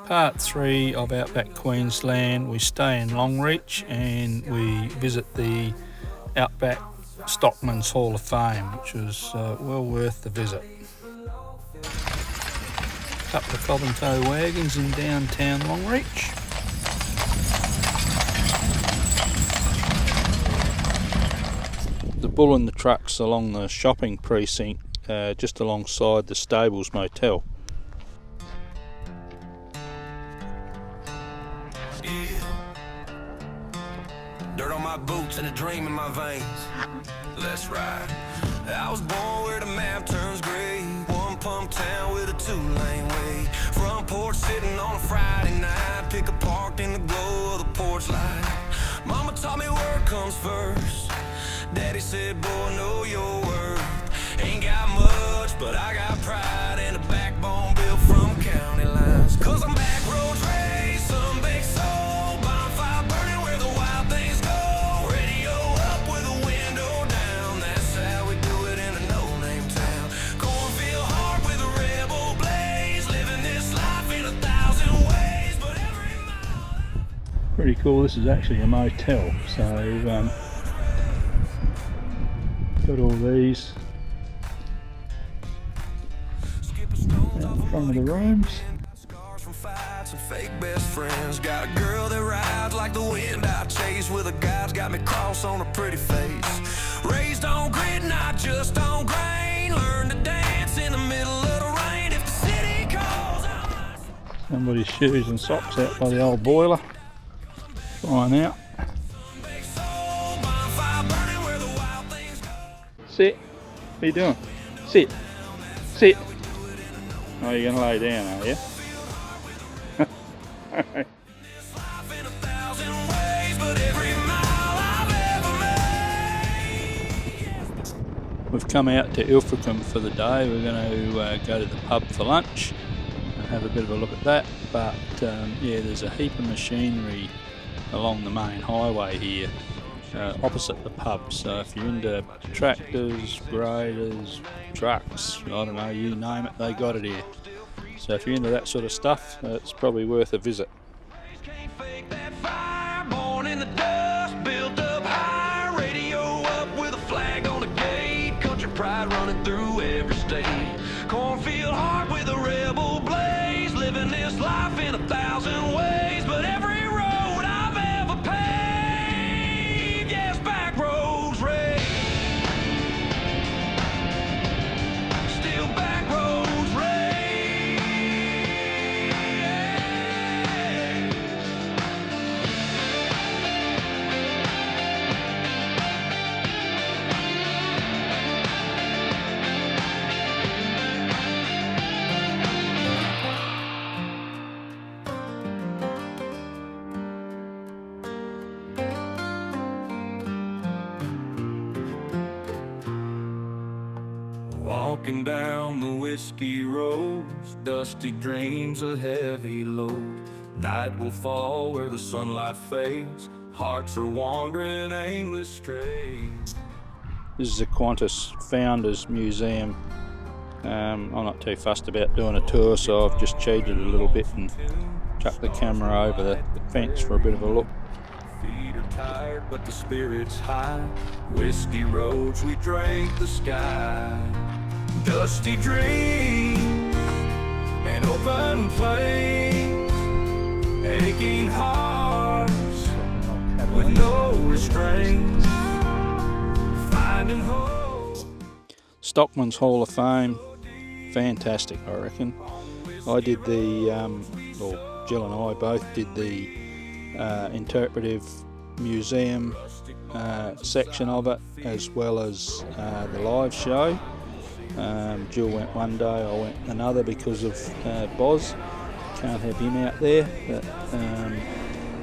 Part 3 of Outback Queensland. We stay in Longreach and we visit the Outback Stockmans Hall of Fame, which was well worth the visit. Couple of cob and tow wagons in downtown Longreach. The bull and the trucks along the shopping precinct, just alongside the Stables Motel. Dirt on my boots and a dream in my veins. Let's ride. I was born where the map turns gray. One pump town with a two-lane way. Front porch sitting on a Friday night. Pick a parked in the glow of the porch light. Mama taught me work comes first. Daddy said, boy, know your worth. Ain't got much, but I got pride and a backbone built from county lines. Cause I'm back roads raised, some big soul. Bonfire burning where the wild things go. Radio up with the window down. That's how we do it in a no-name town. Cornfield hard with a rebel blaze. Living this life in 1,000 ways, but every mile. Pretty cool. This is actually a motel, so got all these out in front of the rooms. From fights and fake best friends. Got a girl that rides like the wind I chase. With a guy's got me cross on a pretty face. Raised on grit, not just on grain. Learned to dance in the middle of the rain. If the city calls, Somebody's shoes and socks out by the old boiler. Flying out. Sit. What are you doing? Sit. Sit. Oh, you're going to lay down, are you? We've come out to Ilfracombe for the day. We're going to go to the pub for lunch and have a bit of a look at that. But yeah, there's a heap of machinery along the main highway here. Opposite the pub, so if you're into tractors, graders, trucks, I don't know, you name it, they got it here. So if you're into that sort of stuff, it's probably worth a visit. Running through every state. Cornfield heart with a rebel blaze. Living this life in 1,000 ways, but every road I've ever paved, yes, back roads raised. Still back roads raised. Walking down the whiskey roads, dusty dreams, a heavy load. Night will fall where the sunlight fades. Hearts are wandering aimless strays. This is the Qantas Founders Museum. I'm not too fussed about doing a tour, so I've just cheated a little bit and chucked the camera over the fence for a bit of a look. Feet are tired, but the spirit's high. Whiskey roads, we drank the sky. Dusty dreams and open flames, aching hearts with no restraints, finding hope. Stockman's Hall of Fame, fantastic, I reckon. I did the, well, Jill and I both did the interpretive museum section of it, as well as the live show. Jill went one day, I went another because of Boz. Can't have him out there, but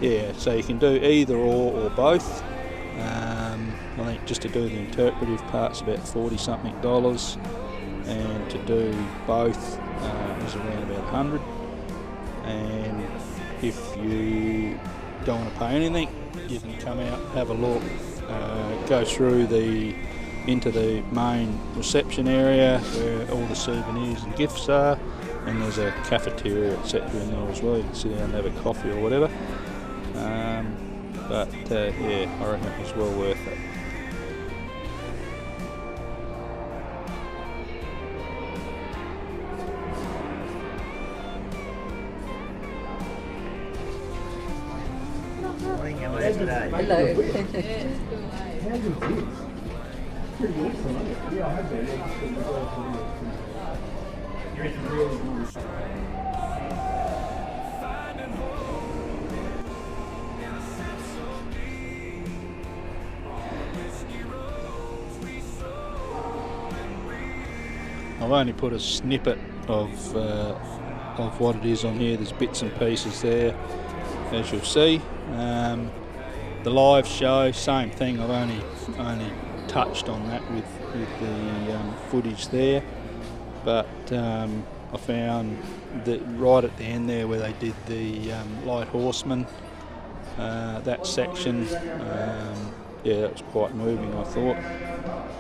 yeah, so you can do either or both. I think just to do the interpretive part's about $40-something, and to do both is around about 100. And if you don't want to pay anything, you can come out, have a look, go through into the main reception area where all the souvenirs and gifts are, and there's a cafeteria etc. in there as well. You can sit down and have a coffee or whatever. But yeah, I reckon it was well worth it. I've only put a snippet of what it is on here. There's bits and pieces there, as you'll see. The live show, same thing. I've only touched on that with the footage there, but I found that right at the end there where they did the light horseman, that section, yeah, that was quite moving, I thought.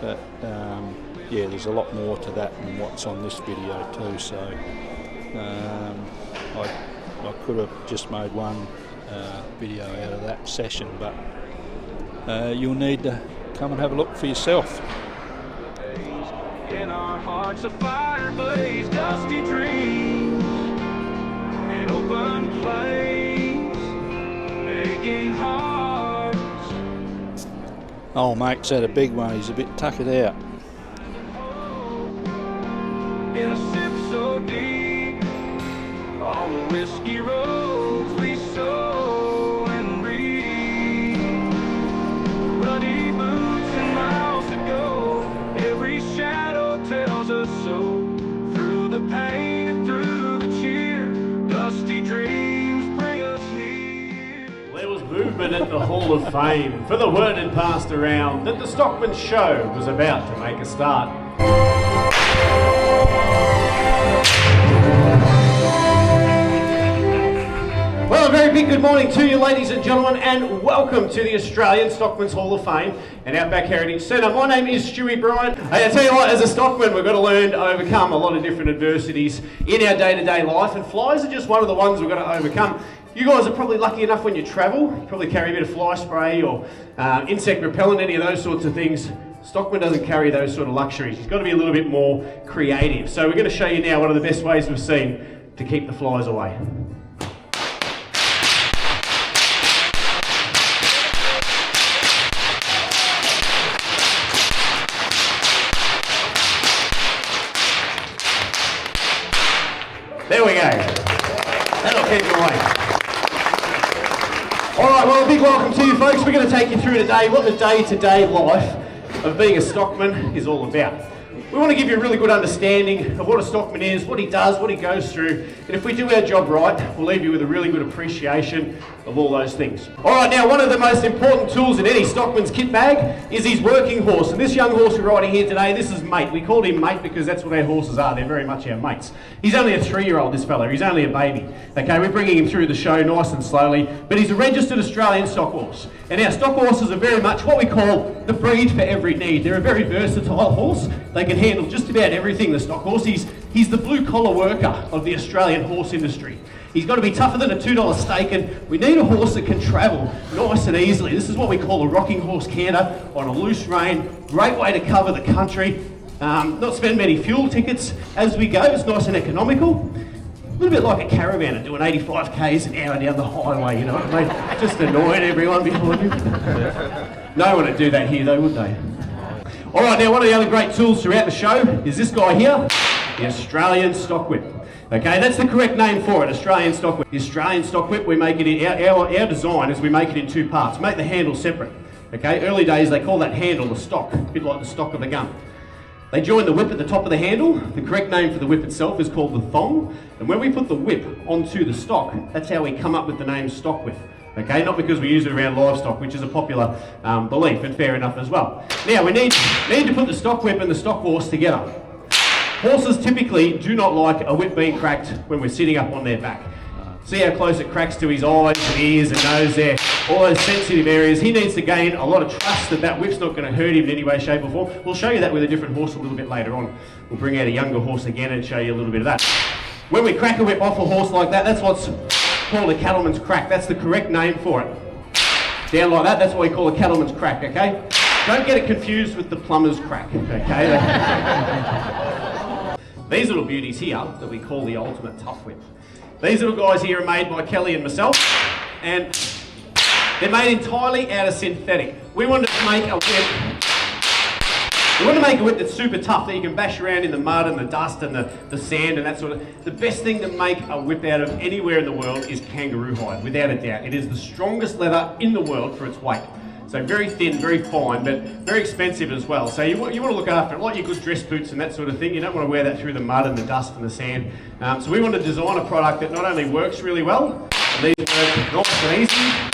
But yeah, there's a lot more to that than what's on this video too. So I could have just made one video out of that session, but you'll need to come and have a look for yourself. In our hearts a fire blaze, dusty dreams, an open place, aching hearts. Oh, mate's had a big one. He's a bit tuckered out. In a sip so deep, on the whiskey roads we sow and reap. Ruddy boots and miles to go, every shadow tells us so. Through the pain and through the cheer, dusty dreams bring us near. There was movement at the Hall of Fame, for the word had passed around that the Stockman show was about to make a start. Well, a very big good morning to you, ladies and gentlemen, and welcome to the Australian Stockman's Hall of Fame and Outback Heritage Centre. My name is Stewie Bryant. I tell you what, as a Stockman, we've got to learn to overcome a lot of different adversities in our day-to-day life, and flies are just one of the ones we've got to overcome. You guys are probably lucky enough when you travel, you probably carry a bit of fly spray or insect repellent, any of those sorts of things. Stockman doesn't carry those sort of luxuries. He's got to be a little bit more creative. So we're going to show you now one of the best ways we've seen to keep the flies away. There we go. That'll keep you away. All right, well, a big welcome to you folks. We're going to take you through today what the day-to-day life of being a stockman is all about. We want to give you a really good understanding of what a stockman is, what he does, what he goes through, and if we do our job right, we'll leave you with a really good appreciation of all those things. All right, now one of the most important tools in any stockman's kit bag is his working horse, and this young horse we're riding here today, this is Mate. We called him Mate because that's what our horses are. They're very much our mates. He's only a 3-year-old, this fella. He's only a baby. Okay, we're bringing him through the show nice and slowly, but he's a registered Australian stock horse, and our stock horses are very much what we call the breed for every need. They're a very versatile horse. They can handle just about everything, the stock horse. He's the blue-collar worker of the Australian horse industry. He's got to be tougher than a $2 steak, and we need a horse that can travel nice and easily. This is what we call a rocking horse canter on a loose rein. Great way to cover the country. Not spend many fuel tickets as we go. It's nice and economical. A little bit like a caravan doing 85 k's an hour down the highway, you know what I mean? Just annoying everyone behind you. No one would do that here though, would they? All right, now one of the other great tools throughout the show is this guy here, the Australian stock whip. Okay, that's the correct name for it, Australian stock whip. The Australian stock whip, we make it in, our design is we make it in 2 parts. Make the handle separate. Okay, early days they call that handle the stock, a bit like the stock of the gun. They join the whip at the top of the handle. The correct name for the whip itself is called the thong. And when we put the whip onto the stock, that's how we come up with the name stock whip. Okay, not because we use it around livestock, which is a popular belief, and fair enough as well. Now, we need to put the stock whip and the stock horse together. Horses typically do not like a whip being cracked when we're sitting up on their back. See how close it cracks to his eyes and ears and nose there, all those sensitive areas. He needs to gain a lot of trust that that whip's not going to hurt him in any way, shape or form. We'll show you that with a different horse a little bit later on. We'll bring out a younger horse again and show you a little bit of that. When we crack a whip off a horse like that, that's what's called a cattleman's crack. That's the correct name for it. Down like that, that's what we call a cattleman's crack, okay? Don't get it confused with the plumber's crack, okay? These little beauties here that we call the ultimate tough whip. These little guys here are made by Kelly and myself, and they're made entirely out of synthetic. We wanted to make a whip. We want to make a whip that's super tough, that you can bash around in the mud and the dust and the sand and that sort of. The best thing to make a whip out of anywhere in the world is kangaroo hide, without a doubt. It is the strongest leather in the world for its weight. So very thin, very fine, but very expensive as well. So you want to look after it, like your good dress boots and that sort of thing. You don't want to wear that through the mud and the dust and the sand. So we want to design a product that not only works really well, and these work nice and easy.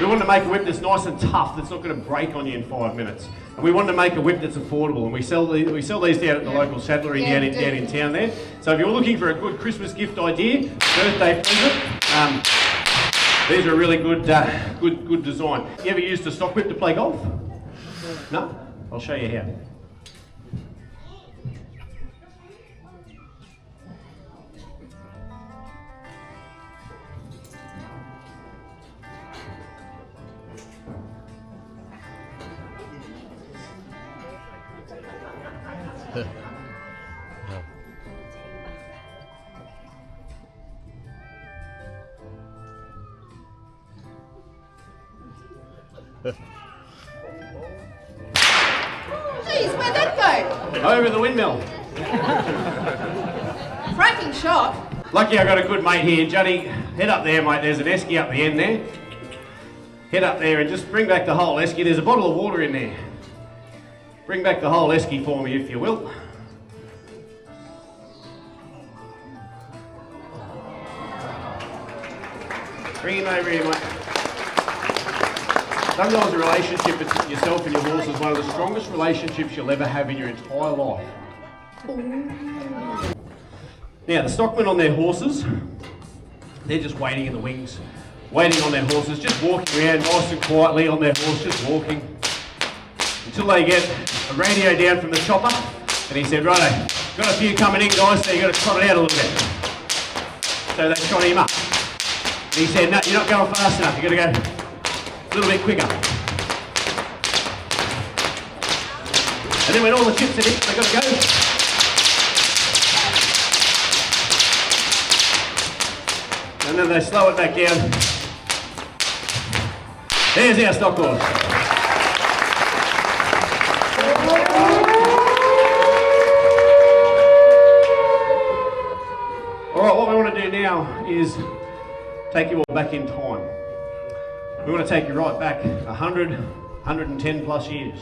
We want to make a whip that's nice and tough, that's not going to break on you in 5 minutes. And we want to make a whip that's affordable, and we sell these down at the local saddlery down in town there. So if you're looking for a good Christmas gift idea, birthday present, these are a really good design. You ever used a stock whip to play golf? No? I'll show you how. Geez, where'd that go? Over the windmill. Cracking shot. Lucky I got a good mate here. Juddy, head up there, mate. There's an esky up the end there. Head up there and just bring back the whole esky. There's a bottle of water in there. Bring back the whole esky for me, if you will. Bring him over here, mate. Sometimes a relationship between yourself and your horse is one of the strongest relationships you'll ever have in your entire life. Now, the stockmen on their horses, they're just waiting in the wings, waiting on their horses, just walking around nice and quietly on their horse, just walking, until they get a radio down from the chopper, and he said, righto, got a few coming in, guys, so you got to trot it out a little bit. So they trot him up. And he said, no, you're not going fast enough, you got to go a little bit quicker. And then when all the chips are in, they've got to go. And then they slow it back down. There's our stock horse. Alright, what we want to do now is take you all back in time. We want to take you right back 100, 110 plus years.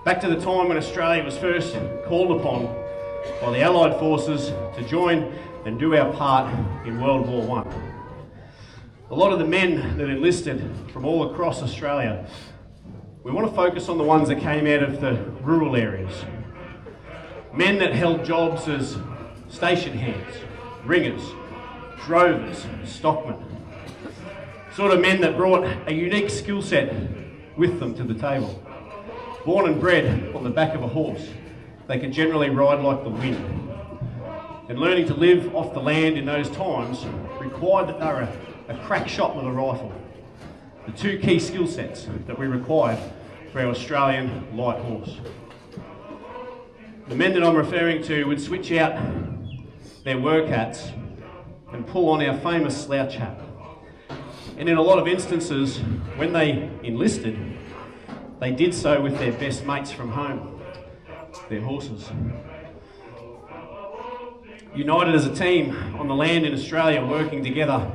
Back to the time when Australia was first called upon by the Allied forces to join and do our part in World War I. A lot of the men that enlisted from all across Australia, we want to focus on the ones that came out of the rural areas. Men that held jobs as station hands, ringers, drovers, stockmen. Sort of men that brought a unique skill set with them to the table. Born and bred on the back of a horse, they could generally ride like the wind. And learning to live off the land in those times required that they were a crack shot with a rifle. The two key skill sets that we required for our Australian light horse. The men that I'm referring to would switch out their work hats and pull on our famous slouch hat. And in a lot of instances, when they enlisted, they did so with their best mates from home, their horses. United as a team on the land in Australia, working together,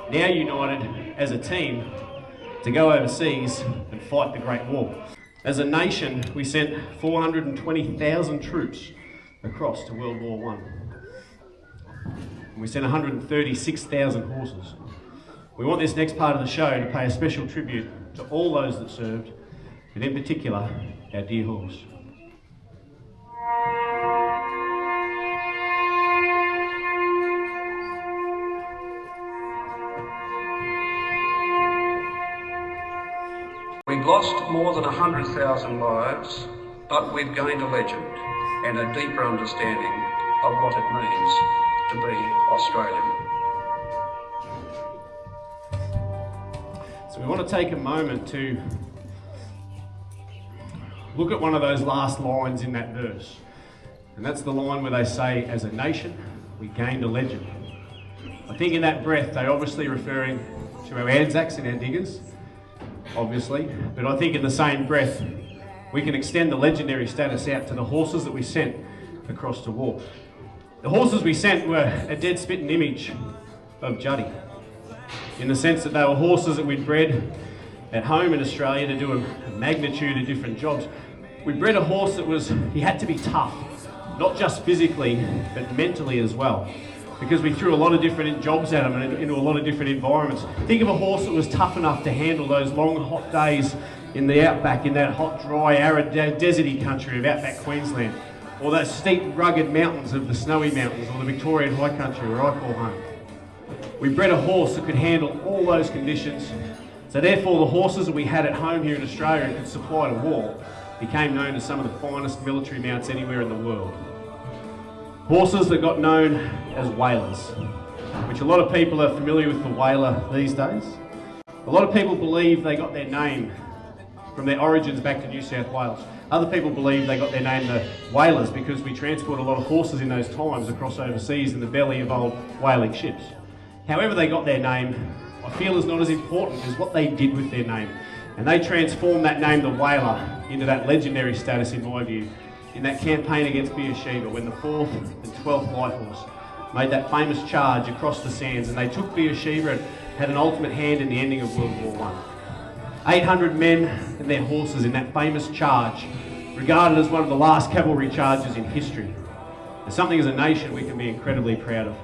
now united as a team to go overseas and fight the Great War. As a nation, we sent 420,000 troops across to World War I. And we sent 136,000 horses. We want this next part of the show to pay a special tribute to all those that served, and in particular, our dear horse. We've lost more than 100,000 lives, but we've gained a legend and a deeper understanding of what it means to be Australian. So we want to take a moment to look at one of those last lines in that verse. And that's the line where they say, as a nation, we gained a legend. I think in that breath, they're obviously referring to our Anzacs and our diggers, obviously. But I think in the same breath, we can extend the legendary status out to the horses that we sent across to war. The horses we sent were a dead spitting image of Juddy, in the sense that they were horses that we'd bred at home in Australia to do a magnitude of different jobs. We bred a horse that he had to be tough, not just physically, but mentally as well, because we threw a lot of different jobs at him and into a lot of different environments. Think of a horse that was tough enough to handle those long, hot days in the outback, in that hot, dry, arid, deserty country of Outback Queensland, or those steep, rugged mountains of the Snowy Mountains, or the Victorian High Country where I call home. We bred a horse that could handle all those conditions, so therefore the horses that we had at home here in Australia and could supply to war became known as some of the finest military mounts anywhere in the world. Horses that got known as whalers, which a lot of people are familiar with the whaler these days. A lot of people believe they got their name from their origins back to New South Wales. Other people believe they got their name, the whalers, because we transport a lot of horses in those times across overseas in the belly of old whaling ships. However they got their name, I feel is not as important as what they did with their name. And they transformed that name, the whaler, into that legendary status, in my view, in that campaign against Beersheba, when the 4th and 12th Light Horse made that famous charge across the sands, and they took Beersheba and had an ultimate hand in the ending of World War I. 800 men and their horses in that famous charge, regarded as one of the last cavalry charges in history. It's something as a nation we can be incredibly proud of.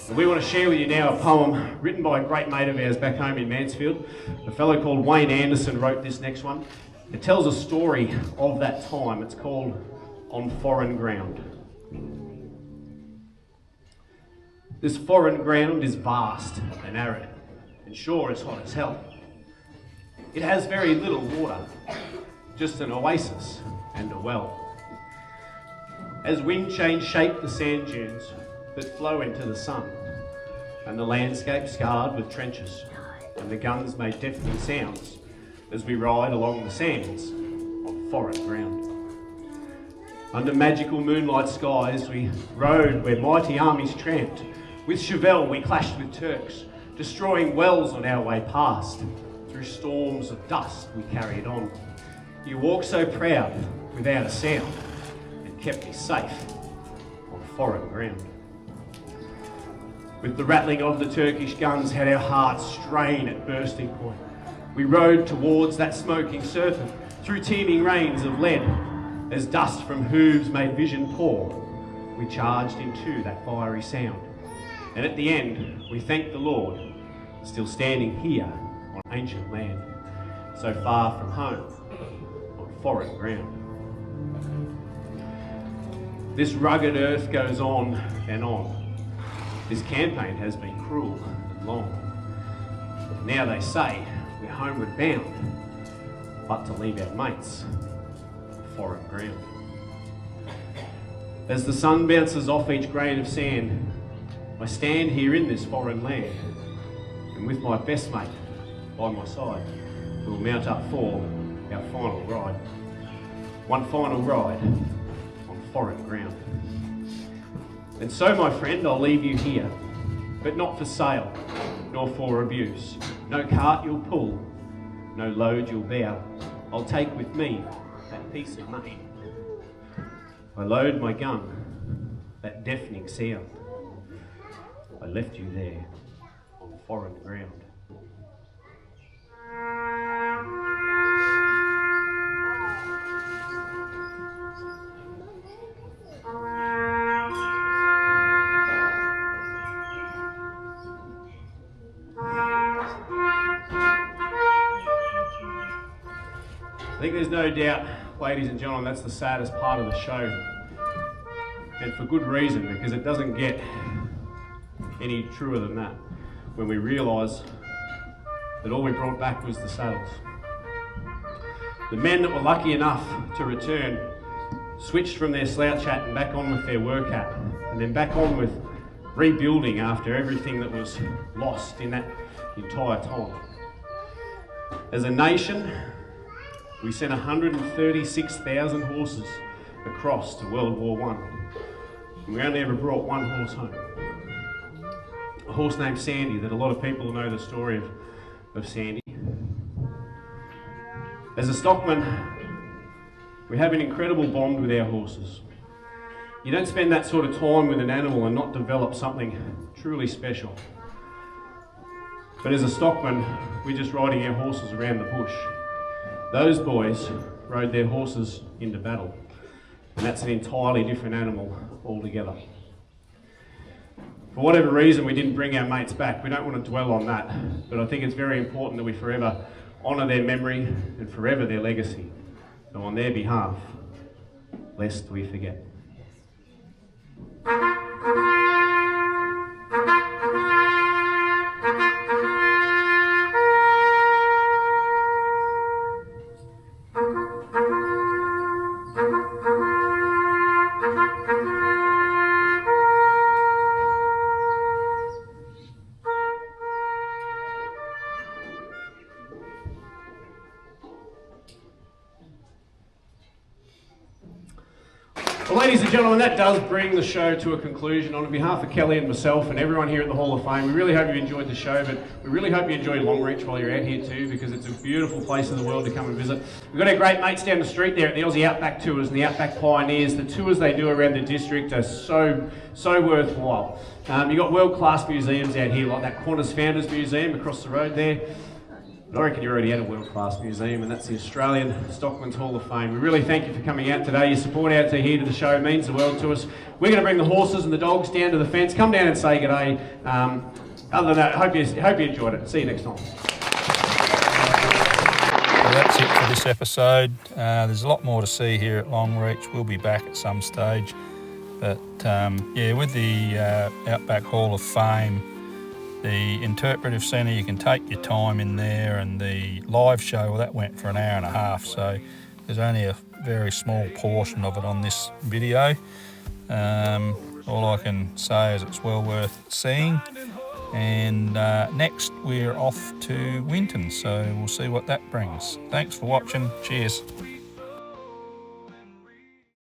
And we want to share with you now a poem written by a great mate of ours back home in Mansfield. A fellow called Wayne Anderson wrote this next one. It tells a story of that time. It's called On Foreign Ground. This foreign ground is vast and arid, and sure as hot as hell. It has very little water, just an oasis and a well. As wind chains shape the sand dunes that flow into the sun, and the landscape scarred with trenches, and the guns made deafening sounds as we ride along the sands of foreign ground. Under magical moonlight skies we rode where mighty armies tramped. With Chevelle we clashed with Turks, destroying wells on our way past. Through storms of dust we carried on. You walked so proud without a sound, kept me safe on foreign ground. With the rattling of the Turkish guns had our hearts strain at bursting point. We rode towards that smoking serpent through teeming rains of lead. As dust from hooves made vision poor, we charged into that fiery sound. And at the end, we thanked the Lord, still standing here on ancient land, so far from home on foreign ground. This rugged earth goes on and on. This campaign has been cruel and long. Now they say we're homeward bound, but to leave our mates on foreign ground. As the sun bounces off each grain of sand, I stand here in this foreign land, and with my best mate by my side, we'll mount up for our final ride. One final ride foreign ground. And so, my friend, I'll leave you here, but not for sale, nor for abuse. No cart you'll pull, no load you'll bear. I'll take with me that piece of money. I load my gun, that deafening sound. I left you there on foreign ground. I think there's no doubt, ladies and gentlemen, that's the saddest part of the show. And for good reason, because it doesn't get any truer than that when we realise that all we brought back was the saddles. The men that were lucky enough to return switched from their slouch hat and back on with their work hat and then back on with rebuilding after everything that was lost in that entire time. As a nation, we sent 136,000 horses across to World War I, and we only ever brought one horse home. A horse named Sandy, that a lot of people know the story of Sandy. As a stockman, we have an incredible bond with our horses. You don't spend that sort of time with an animal and not develop something truly special. But as a stockman, we're just riding our horses around the bush. Those boys rode their horses into battle, and that's an entirely different animal altogether. For whatever reason, we didn't bring our mates back. We don't want to dwell on that, but I think it's very important that we forever honour their memory and forever their legacy. So on their behalf, lest we forget. Well, ladies and gentlemen, that does bring the show to a conclusion. On behalf of Kelly and myself and everyone here at the Hall of Fame, we really hope you enjoyed the show, but we really hope you enjoyed Longreach while you're out here too, because it's a beautiful place in the world to come and visit. We've got our great mates down the street there at the Aussie Outback Tours and the Outback Pioneers. The tours they do around the district are so worthwhile. You've got world-class museums out here, like that Qantas Founders Museum across the road there. I reckon you're already at a world-class museum, and that's the Australian Stockmans Hall of Fame. We really thank you for coming out today. Your support out to here to the show means the world to us. We're going to bring the horses and the dogs down to the fence. Come down and say good day. Other than that, hope you enjoyed it. See you next time. Well, that's it for this episode. There's a lot more to see here at Longreach. We'll be back at some stage. But yeah, with the Outback Hall of Fame, the interpretive centre, you can take your time in there, and the live show, well, that went for an hour and a half, so there's only a very small portion of it on this video. All I can say is it's well worth seeing. And next we're off to Winton, so we'll see what that brings. Thanks for watching. Cheers.